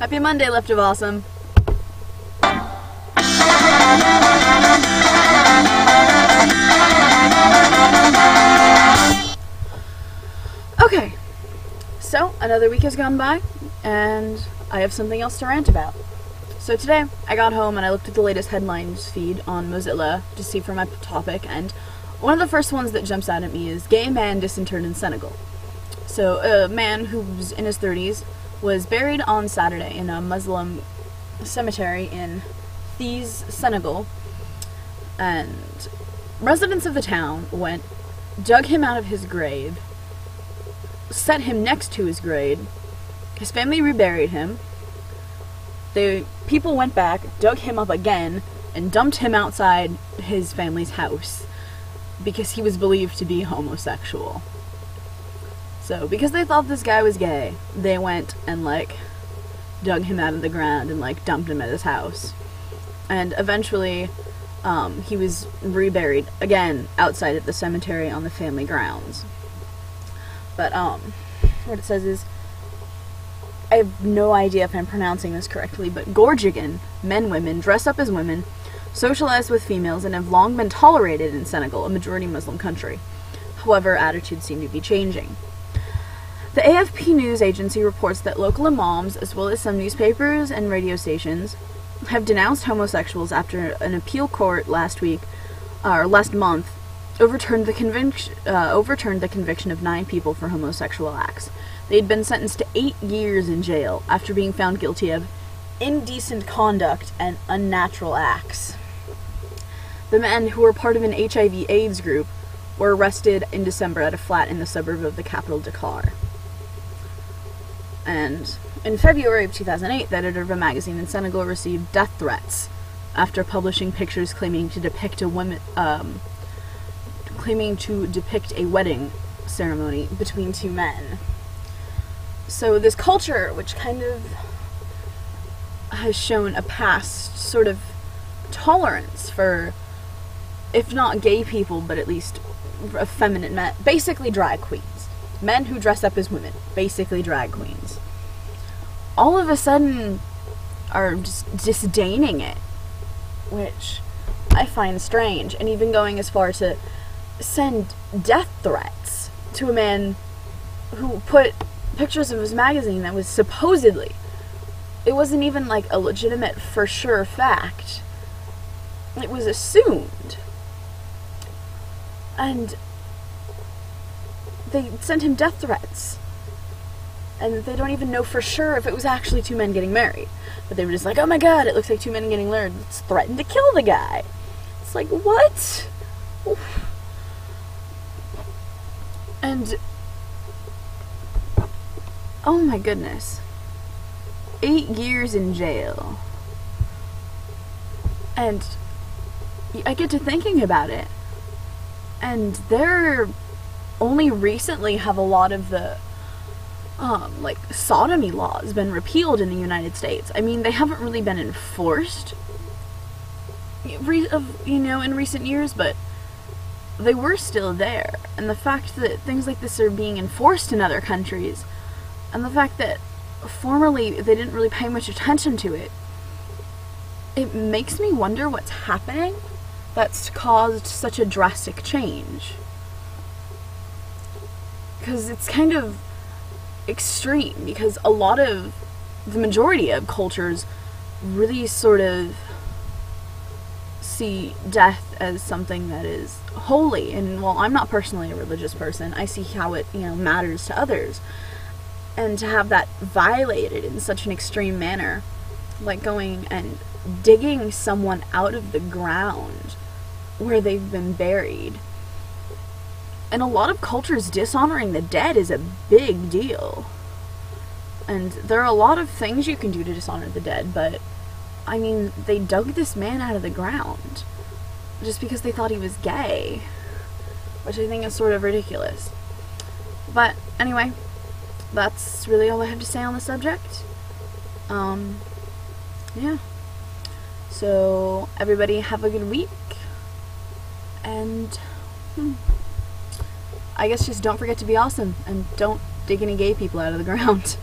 Happy Monday, Lift of Awesome. Okay, so another week has gone by, and I have something else to rant about. So today, I got home and I looked at the latest headlines feed on Mozilla to see for my topic, and one of the first ones that jumps out at me is Gay Man Disinterred in Senegal. So, a man who's in his 30s was buried on Saturday in a Muslim cemetery in Thies, Senegal, and residents of the town dug him out of his grave, set him next to his grave, his family reburied him, people went back, dug him up again, and dumped him outside his family's house because he was believed to be homosexual. So, because they thought this guy was gay, they went and, dug him out of the ground and, dumped him at his house. And eventually, he was reburied again outside at the cemetery on the family grounds. But, what it says is, I have no idea if I'm pronouncing this correctly, but Gorgigan, men, women, dress up as women, socialize with females, and have long been tolerated in Senegal, a majority Muslim country. However, attitudes seem to be changing. The AFP news agency reports that local imams, as well as some newspapers and radio stations, have denounced homosexuals after an appeal court last month overturned the conviction of 9 people for homosexual acts. They had been sentenced to 8 years in jail after being found guilty of indecent conduct and unnatural acts. The men, who were part of an HIV/AIDS group, were arrested in December at a flat in the suburb of the capital, Dakar. And in February of 2008, the editor of a magazine in Senegal received death threats after publishing pictures claiming to depict a wedding ceremony between 2 men. So this culture, which kind of has shown a past sort of tolerance for, if not gay people, but at least effeminate men, basically drag queens. Men who dress up as women, basically drag queens, all of a sudden are just disdaining it, which I find strange, and even going as far to send death threats to a man who put pictures of his magazine that was supposedly, it wasn't even a legitimate for sure fact, it was assumed, and they sent him death threats, and they don't even know for sure if it was actually 2 men getting married, but they were just like, oh my god, it looks like 2 men getting married, let's threaten to kill the guy. It's like, what? Oof. And oh my goodness, 8 years in jail, and I get to thinking about it, and they're only recently have a lot of the sodomy laws been repealed in the United States. I mean, they haven't really been enforced in recent years, but they were still there. And the fact that things like this are being enforced in other countries, and the fact that formerly they didn't really pay much attention to it, it makes me wonder what's happening that's caused such a drastic change. Because it's kind of extreme, because the majority of cultures really sort of see death as something that is holy, and while I'm not personally a religious person, I see how it, matters to others, and to have that violated in such an extreme manner, like going and digging someone out of the ground where they've been buried. In a lot of cultures, dishonoring the dead is a big deal. And there are a lot of things you can do to dishonor the dead, but, I mean, they dug this man out of the ground just because they thought he was gay, which I think is sort of ridiculous. But, anyway, that's really all I have to say on the subject. Yeah. So, everybody have a good week, and I guess just don't forget to be awesome, and don't dig any gay people out of the ground.